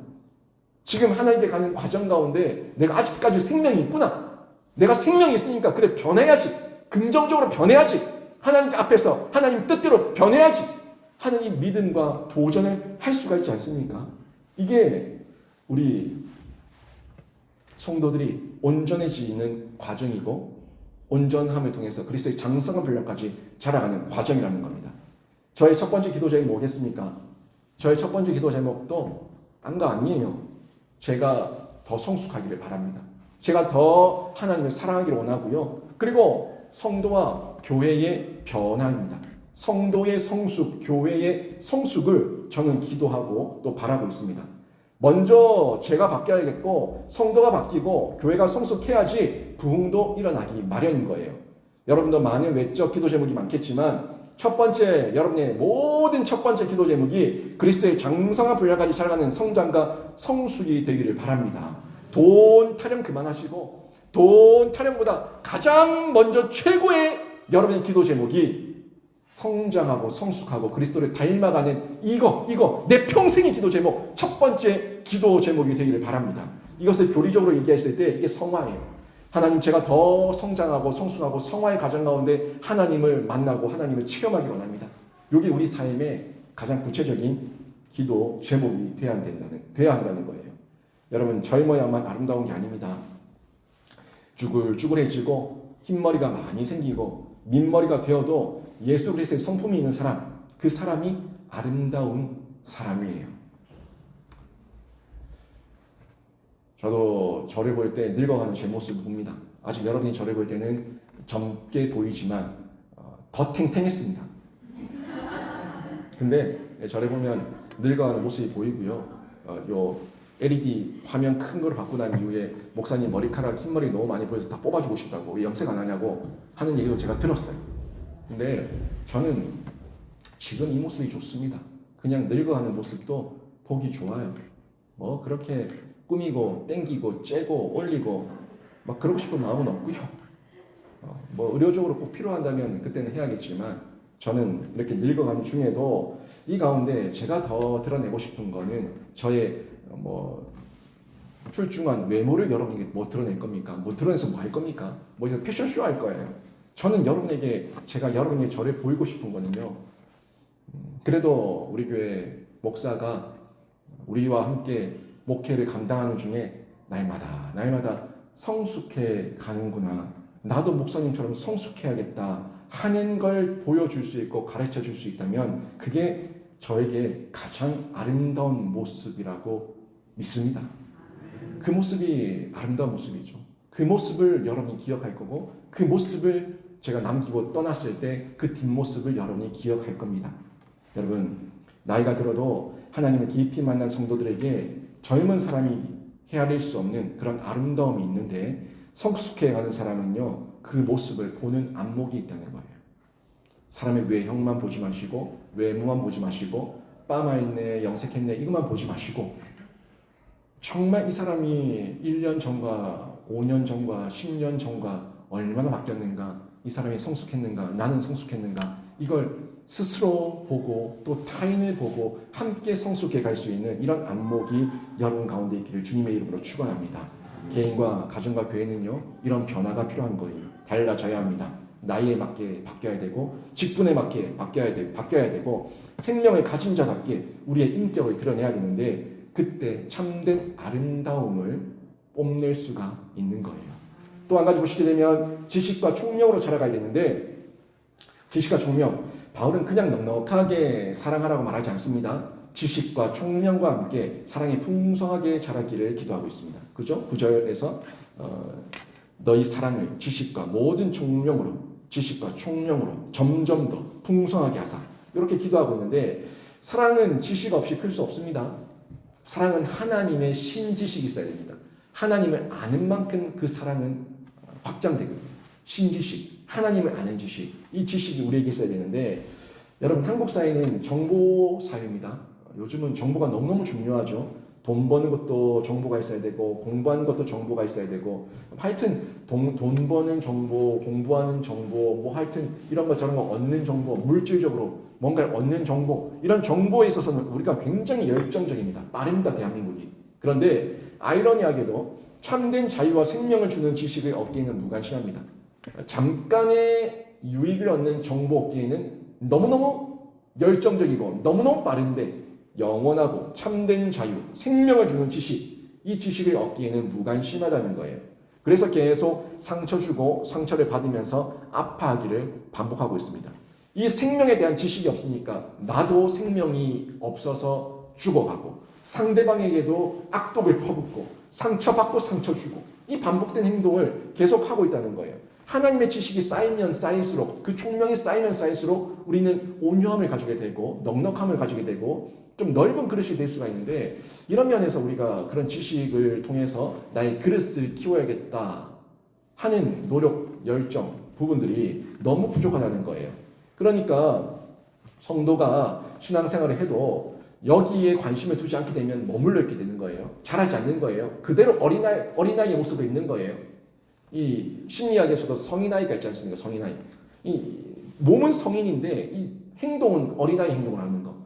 지금 하나님께 가는 과정 가운데 내가 아직까지 생명이 있구나, 내가 생명이 있으니까 그래 변해야지, 긍정적으로 변해야지, 하나님 앞에서 하나님 뜻대로 변해야지 하는 믿음과 도전을 할 수가 있지 않습니까? 이게 우리 성도들이 온전해지는 과정이고, 온전함을 통해서 그리스도의 장성한 분량까지 자라가는 과정이라는 겁니다. 저의 첫 번째 기도 제목이 뭐겠습니까? 저의 첫 번째 기도 제목도 딴 거 아니에요. 제가 더 성숙하기를 바랍니다. 제가 더 하나님을 사랑하기를 원하고요. 그리고 성도와 교회의 변화입니다. 성도의 성숙, 교회의 성숙을 저는 기도하고 또 바라고 있습니다. 먼저 제가 바뀌어야겠고, 성도가 바뀌고 교회가 성숙해야지 부흥도 일어나기 마련인 거예요. 여러분도 많은 외적 기도 제목이 많겠지만, 첫 번째, 여러분의 모든 첫 번째 기도 제목이 그리스도의 장성한 분량까지 자라가는 성장과 성숙이 되기를 바랍니다. 돈 타령 그만하시고, 돈 타령보다 가장 먼저 최고의 여러분의 기도 제목이 성장하고 성숙하고 그리스도를 닮아가는 이거 내 평생의 기도 제목, 첫 번째 기도 제목이 되기를 바랍니다. 이것을 교리적으로 얘기했을 때 이게 성화예요. 하나님, 제가 더 성장하고 성숙하고 성화의 과정 가운데 하나님을 만나고 하나님을 체험하기 원합니다. 이게 우리 삶의 가장 구체적인 기도 제목이 돼야 한다는 거예요. 여러분, 젊어야만 아름다운 게 아닙니다. 쭈글쭈글해지고 흰머리가 많이 생기고 민머리가 되어도 예수 그리스도의 성품이 있는 사람, 그 사람이 아름다운 사람이에요. 저도 저를 볼 때 늙어가는 제 모습을 봅니다. 아직 여러분이 저를 볼 때는 젊게 보이지만 더 탱탱했습니다. 근데 저를 보면 늙어가는 모습이 보이고요. 요 LED 화면 큰 거를 받고 난 이후에 목사님 머리카락 흰머리 너무 많이 보여서 다 뽑아주고 싶다고, 왜 염색 안 하냐고 하는 얘기도 제가 들었어요. 근데 저는 지금 이 모습이 좋습니다. 그냥 늙어가는 모습도 보기 좋아요. 뭐 그렇게 꾸미고 땡기고 째고 올리고 막 그러고 싶은 마음은 없고요. 뭐 의료적으로 꼭 필요한다면 그때는 해야겠지만 저는 이렇게 늙어가는 중에도 이 가운데 제가 더 드러내고 싶은 거는 저의 뭐 출중한 외모를 여러분에게 뭐 드러낼 겁니까? 뭐 드러내서 뭐 할 겁니까? 뭐 이제 패션쇼 할 거예요. 저는 여러분에게 제가 여러분에게 저를 보이고 싶은 거는요. 그래도 우리 교회 목사가 우리와 함께 목회를 감당하는 중에 날마다 성숙해 가는구나. 나도 목사님처럼 성숙해야겠다 하는 걸 보여줄 수 있고 가르쳐 줄 수 있다면 그게 저에게 가장 아름다운 모습이라고 믿습니다. 그 모습이 아름다운 모습이죠. 그 모습을 여러분이 기억할 거고 그 모습을 제가 남기고 떠났을 때 그 뒷모습을 여러분이 기억할 겁니다. 여러분 나이가 들어도 하나님을 깊이 만난 성도들에게 젊은 사람이 헤아릴 수 없는 그런 아름다움이 있는데 성숙해가는 사람은요 그 모습을 보는 안목이 있다는 거예요. 사람의 외형만 보지 마시고 외모만 보지 마시고 빠마있네 영색했네 이것만 보지 마시고 정말 이 사람이 1년 전과 5년 전과 10년 전과 얼마나 바뀌었는가 이 사람이 성숙했는가 나는 성숙했는가 이걸 스스로 보고 또 타인을 보고 함께 성숙해 갈 수 있는 이런 안목이 여러분 가운데 있기를 주님의 이름으로 축원합니다. 개인과 가정과 교회는요 이런 변화가 필요한 거예요. 달라져야 합니다. 나이에 맞게 바뀌어야 되고 직분에 맞게 바뀌어야 되고 생명을 가진 자답게 우리의 인격을 드러내야 되는데 그때 참된 아름다움을 뽐낼 수가 있는 거예요. 또 한 가지 보시게 되면 지식과 총명으로 자라가야 되는데 지식과 총명, 바울은 그냥 넉넉하게 사랑하라고 말하지 않습니다. 지식과 총명과 함께 사랑이 풍성하게 자라기를 기도하고 있습니다. 그죠? 9절에서 너희 사랑을 지식과 모든 총명으로 지식과 총명으로 점점 더 풍성하게 하사 이렇게 기도하고 있는데 사랑은 지식 없이 클 수 없습니다. 사랑은 하나님의 신지식이 있어야 됩니다. 하나님을 아는 만큼 그 사랑은 확장되거든요. 신지식, 하나님을 아는 지식, 이 지식이 우리에게 있어야 되는데 여러분 한국 사회는 정보 사회입니다. 요즘은 정보가 너무너무 중요하죠. 돈 버는 것도 정보가 있어야 되고 공부하는 것도 정보가 있어야 되고 하여튼 돈 버는 정보, 공부하는 정보, 뭐 하여튼 이런 거 저런 거 얻는 정보, 물질적으로 뭔가를 얻는 정보 이런 정보에 있어서는 우리가 굉장히 열정적입니다. 빠릅니다 대한민국이. 그런데 아이러니하게도 참된 자유와 생명을 주는 지식을 얻기에는 무관심합니다. 잠깐의 유익을 얻는 정보 얻기에는 너무너무 열정적이고 너무너무 빠른데 영원하고 참된 자유, 생명을 주는 지식, 이 지식을 얻기에는 무관심하다는 거예요. 그래서 계속 상처 주고 상처를 받으면서 아파하기를 반복하고 있습니다. 이 생명에 대한 지식이 없으니까 나도 생명이 없어서 죽어가고 상대방에게도 악독을 퍼붓고 상처받고 상처 주고 이 반복된 행동을 계속하고 있다는 거예요. 하나님의 지식이 쌓이면 쌓일수록 그 총명이 쌓이면 쌓일수록 우리는 온유함을 가지게 되고 넉넉함을 가지게 되고 좀 넓은 그릇이 될 수가 있는데 이런 면에서 우리가 그런 지식을 통해서 나의 그릇을 키워야겠다 하는 노력, 열정 부분들이 너무 부족하다는 거예요. 그러니까 성도가 신앙생활을 해도 여기에 관심을 두지 않게 되면 머물러 있게 되는 거예요. 자라지 않는 거예요. 그대로 어린아이의 모습도 있는 거예요. 이 심리학에서도 성인아이가 있지 않습니까? 성인아이. 이 몸은 성인인데 이 행동은 어린아이 행동을 하는 거.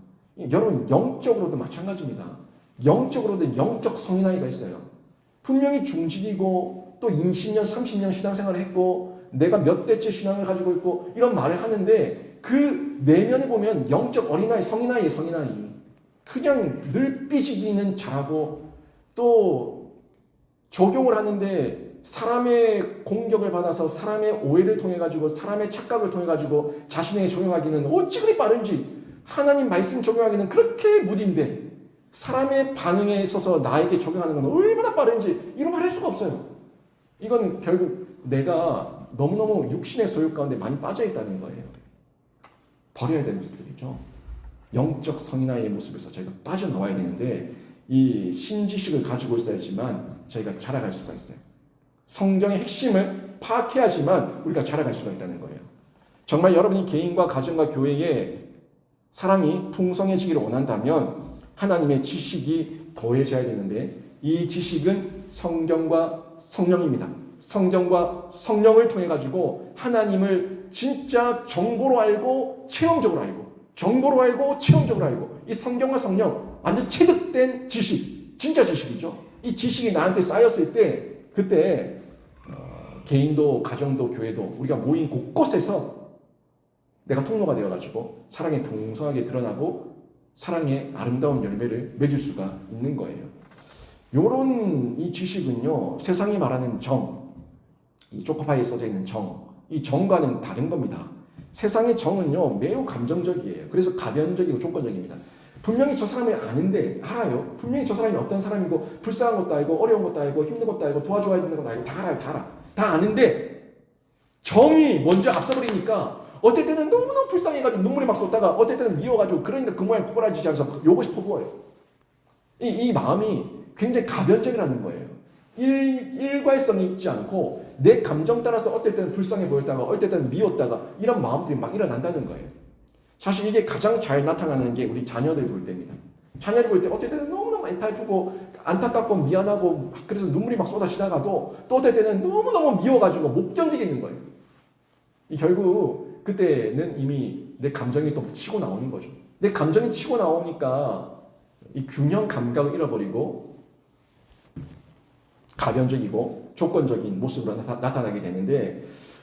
여러분 영적으로도 마찬가지입니다. 영적으로도 영적 성인아이가 있어요. 분명히 중직이고 또 20년, 30년 신앙생활을 했고 내가 몇 대째 신앙을 가지고 있고 이런 말을 하는데 그 내면에 보면 영적 어린아이, 성인아이예요. 성인아이. 그냥 늘 삐지기는 잘하고 또 적용을 하는데 사람의 공격을 받아서 사람의 오해를 통해 가지고 사람의 착각을 통해 가지고 자신에게 적용하기는 어찌 그리 빠른지 하나님 말씀 적용하기는 그렇게 무딘데 사람의 반응에 있어서 나에게 적용하는 건 얼마나 빠른지 이런 말 할 수가 없어요. 이건 결국 내가 너무너무 육신의 소유 가운데 많이 빠져 있다는 거예요. 버려야 되는 모습들이죠. 영적 성인아이의 모습에서 저희가 빠져나와야 되는데 이 신지식을 가지고 있어야지만 저희가 자라갈 수가 있어요. 성경의 핵심을 파악해야지만 우리가 자라갈 수가 있다는 거예요. 정말 여러분이 개인과 가정과 교회에 사랑이 풍성해지기를 원한다면 하나님의 지식이 더해져야 되는데 이 지식은 성경과 성령입니다. 성경과 성령을 통해 가지고 하나님을 진짜 정보로 알고 체험적으로 알고 정보로 알고 체험적으로 알고 이 성경과 성령 완전 체득된 지식 진짜 지식이죠. 이 지식이 나한테 쌓였을 때 그때 개인도 가정도 교회도 우리가 모인 곳곳에서 내가 통로가 되어가지고 사랑이 풍성하게 드러나고 사랑의 아름다운 열매를 맺을 수가 있는 거예요. 요런 이 지식은요, 세상이 말하는 정, 이 초코파이에 써져 있는 정, 이 정과는 다른 겁니다. 세상의 정은요, 매우 감정적이에요. 그래서 가변적이고 조건적입니다. 분명히 저 사람이 아는데, 알아요. 분명히 저 사람이 어떤 사람이고, 불쌍한 것도 알고, 어려운 것도 알고, 힘든 것도 알고, 도와줘야 되는 것도 알고, 다 알아요, 다 알아. 다 아는데, 정이 먼저 앞서버리니까, 어떨 때는 너무너무 불쌍해가지고 눈물이 막 쏟다가, 어떨 때는 미워가지고, 그러니까 그 모양 꼬꾸라지지 않아서 요것이 퍼부어요. 이 마음이 굉장히 가변적이라는 거예요. 일괄성이 있지 않고, 내 감정 따라서 어떨 때는 불쌍해 보였다가, 어떨 때는 미웠다가, 이런 마음들이 막 일어난다는 거예요. 사실 이게 가장 잘 나타나는 게 우리 자녀들 볼 때입니다. 자녀를 볼 때 어떨 때는 너무너무 애타이프고 안타깝고 미안하고 그래서 눈물이 막 쏟아지다가도 또 어떨 때는 너무너무 미워가지고 못 견디겠는 거예요. 결국 그때는 이미 내 감정이 또 치고 나오는 거죠. 내 감정이 치고 나오니까 이 균형 감각을 잃어버리고 가변적이고 조건적인 모습으로 나타나게 되는데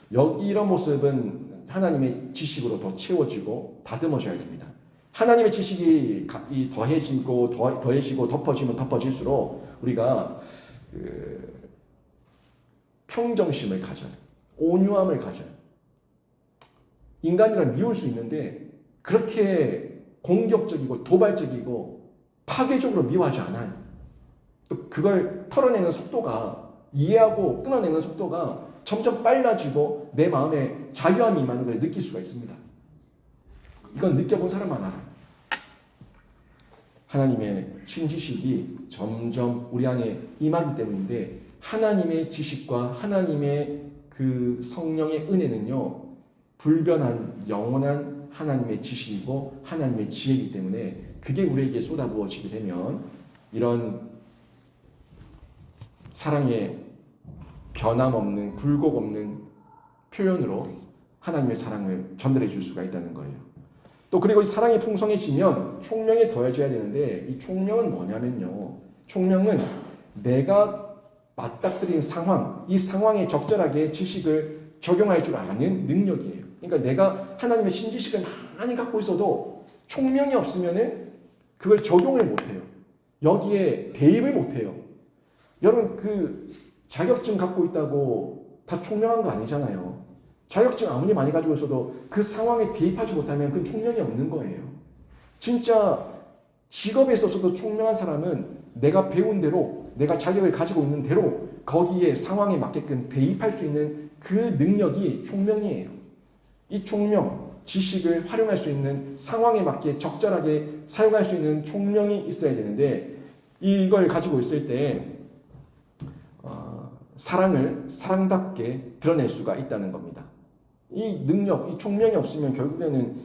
이런 모습은 하나님의 지식으로 더 채워지고 다듬어져야 됩니다. 하나님의 지식이 더해지고 더해지고 덮어지면 덮어질수록 우리가 평정심을 가져요. 온유함을 가져요. 인간이란 미울 수 있는데 그렇게 공격적이고 도발적이고 파괴적으로 미워하지 않아요. 또 그걸 털어내는 속도가 이해하고 끊어내는 속도가 점점 빨라지고 내 마음에 자유함이 임하는 걸 느낄 수가 있습니다. 이건 느껴본 사람만 알아요. 하나님의 신지식이 점점 우리 안에 임하기 때문인데 하나님의 지식과 하나님의 그 성령의 은혜는요 불변한 영원한 하나님의 지식이고 하나님의 지혜이기 때문에 그게 우리에게 쏟아부어지게 되면 이런 사랑의 변함없는 굴곡 없는 표현으로 하나님의 사랑을 전달해 줄 수가 있다는 거예요. 또 그리고 이 사랑이 풍성해지면 총명이 더해져야 되는데 이 총명은 뭐냐면요. 총명은 내가 맞닥뜨린 상황, 이 상황에 적절하게 지식을 적용할 줄 아는 능력이에요. 그러니까 내가 하나님의 신지식을 많이 갖고 있어도 총명이 없으면은 그걸 적용을 못해요. 여기에 대입을 못해요. 여러분 그 자격증 갖고 있다고 다 총명한 거 아니잖아요. 자격증 아무리 많이 가지고 있어도 그 상황에 대입하지 못하면 그건 총명이 없는 거예요. 진짜 직업에 있어서도 총명한 사람은 내가 배운 대로 내가 자격을 가지고 있는 대로 거기에 상황에 맞게끔 대입할 수 있는 그 능력이 총명이에요. 이 총명, 지식을 활용할 수 있는 상황에 맞게 적절하게 사용할 수 있는 총명이 있어야 되는데 이걸 가지고 있을 때 사랑을 사랑답게 드러낼 수가 있다는 겁니다. 이 능력, 이 총명이 없으면 결국에는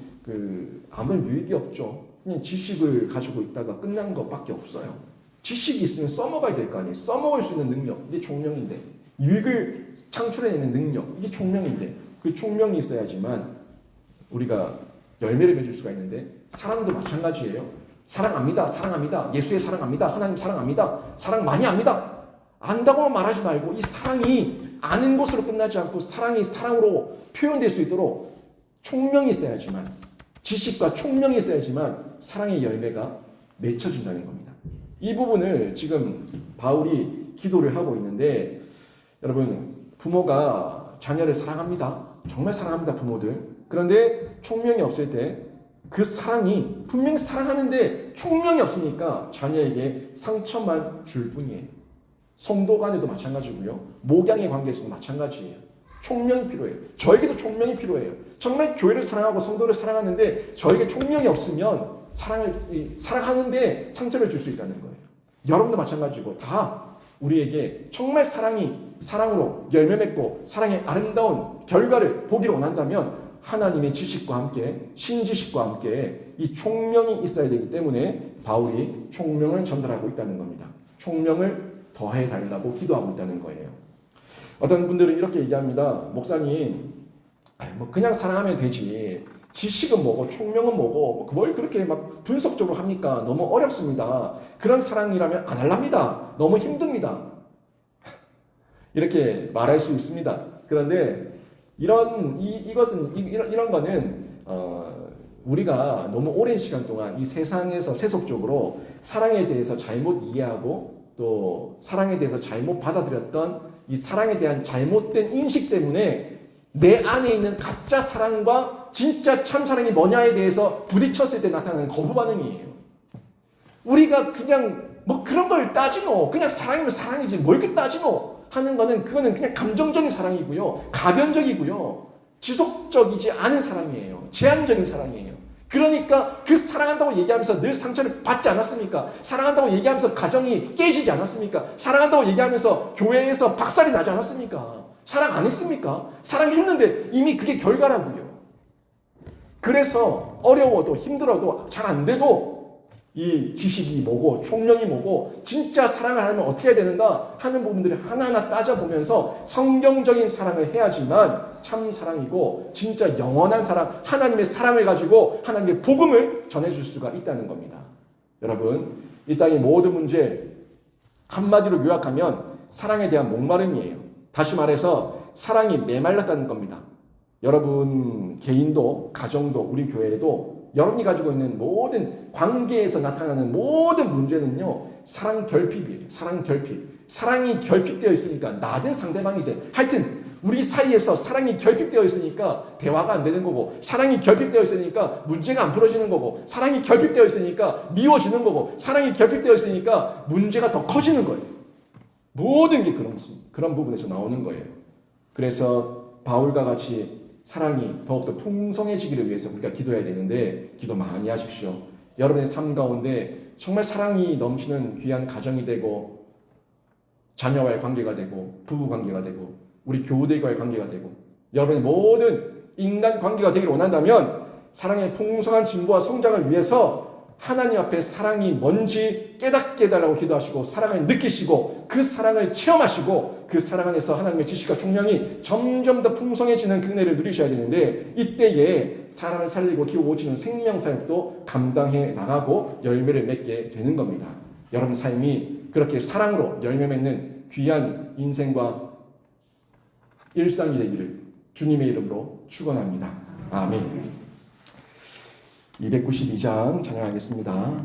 아무 유익이 없죠. 그냥 지식을 가지고 있다가 끝난 것밖에 없어요. 지식이 있으면 써먹어야 될 거 아니에요. 써먹을 수 있는 능력, 이게 총명인데 유익을 창출해내는 능력, 이게 총명인데 그 총명이 있어야지만 우리가 열매를 맺을 수가 있는데 사랑도 마찬가지예요. 사랑합니다. 사랑합니다. 예수의 사랑합니다. 하나님 사랑합니다. 사랑 많이 합니다. 안다고만 말하지 말고 이 사랑이 아는 것으로 끝나지 않고 사랑이 사랑으로 표현될 수 있도록 총명이 있어야지만 지식과 총명이 있어야지만 사랑의 열매가 맺혀진다는 겁니다. 이 부분을 지금 바울이 기도를 하고 있는데 여러분 부모가 자녀를 사랑합니다. 정말 사랑합니다 부모들. 그런데 총명이 없을 때 그 사랑이 분명히 사랑하는데 총명이 없으니까 자녀에게 상처만 줄 뿐이에요. 성도 간에도 마찬가지고요. 목양의 관계에서도 마찬가지예요. 총명이 필요해요. 저에게도 총명이 필요해요. 정말 교회를 사랑하고 성도를 사랑하는데 저에게 총명이 없으면 사랑하는데 상처를 줄 수 있다는 거예요. 여러분도 마찬가지고 다 우리에게 정말 사랑으로 열매 맺고 사랑의 아름다운 결과를 보기를 원한다면 하나님의 지식과 함께 신지식과 함께 이 총명이 있어야 되기 때문에 바울이 총명을 전달하고 있다는 겁니다. 총명을 더해 달라고 기도하고 있다는 거예요. 어떤 분들은 이렇게 얘기합니다. 목사님, 뭐 그냥 사랑하면 되지. 지식은 뭐고 총명은 뭐고 뭘 그렇게 막 분석적으로 합니까? 너무 어렵습니다. 그런 사랑이라면 안 할랍니다. 너무 힘듭니다. 이렇게 말할 수 있습니다. 그런데 이런 거는 우리가 너무 오랜 시간 동안 이 세상에서 세속적으로 사랑에 대해서 잘못 이해하고 또 사랑에 대해서 잘못 받아들였던 이 사랑에 대한 잘못된 인식 때문에 내 안에 있는 가짜 사랑과 진짜 참 사랑이 뭐냐에 대해서 부딪혔을 때 나타나는 거부 반응이에요. 우리가 그냥 뭐 그런 걸 따지노, 그냥 사랑이면 사랑이지 뭘 이렇게 따지노 하는 거는 그거는 그냥 감정적인 사랑이고요, 가변적이고요, 지속적이지 않은 사랑이에요. 제한적인 사랑이에요. 그러니까 그 사랑한다고 얘기하면서 늘 상처를 받지 않았습니까? 사랑한다고 얘기하면서 가정이 깨지지 않았습니까? 사랑한다고 얘기하면서 교회에서 박살이 나지 않았습니까? 사랑 안 했습니까? 사랑했는데 이미 그게 결과라고요. 그래서 어려워도 힘들어도 잘 안 돼도 이 지식이 뭐고 총명이 뭐고 진짜 사랑을 하면 어떻게 해야 되는가 하는 부분들을 하나하나 따져보면서 성경적인 사랑을 해야지만 참 사랑이고 진짜 영원한 사랑, 하나님의 사랑을 가지고 하나님의 복음을 전해줄 수가 있다는 겁니다. 여러분, 이 땅의 모든 문제 한마디로 요약하면 사랑에 대한 목마름이에요. 다시 말해서 사랑이 메말랐다는 겁니다. 여러분 개인도 가정도 우리 교회에도 여러분이 가지고 있는 모든 관계에서 나타나는 모든 문제는요, 사랑 결핍이에요. 사랑 결핍. 사랑이 결핍되어 있으니까 나든 상대방이든 하여튼 우리 사이에서 사랑이 결핍되어 있으니까 대화가 안 되는 거고, 사랑이 결핍되어 있으니까 문제가 안 풀어지는 거고, 사랑이 결핍되어 있으니까 미워지는 거고, 사랑이 결핍되어 있으니까 문제가 더 커지는 거예요. 모든 게 그런 부분에서 나오는 거예요. 그래서 바울과 같이 사랑이 더욱더 풍성해지기를 위해서 우리가 기도해야 되는데 기도 많이 하십시오. 여러분의 삶 가운데 정말 사랑이 넘치는 귀한 가정이 되고 자녀와의 관계가 되고 부부 관계가 되고 우리 교우들과의 관계가 되고 여러분의 모든 인간 관계가 되기를 원한다면 사랑의 풍성한 진보와 성장을 위해서 하나님 앞에 사랑이 뭔지 깨닫게 해달라고 기도하시고 사랑을 느끼시고 그 사랑을 체험하시고 그 사랑 안에서 하나님의 지식과 총명이 점점 더 풍성해지는 은혜를 누리셔야 되는데 이때에 사람을 살리고 키우고치는 생명사역도 감당해 나가고 열매를 맺게 되는 겁니다. 여러분 삶이 그렇게 사랑으로 열매 맺는 귀한 인생과 일상이 되기를 주님의 이름으로 축원합니다. 아멘. 292장 찬양하겠습니다.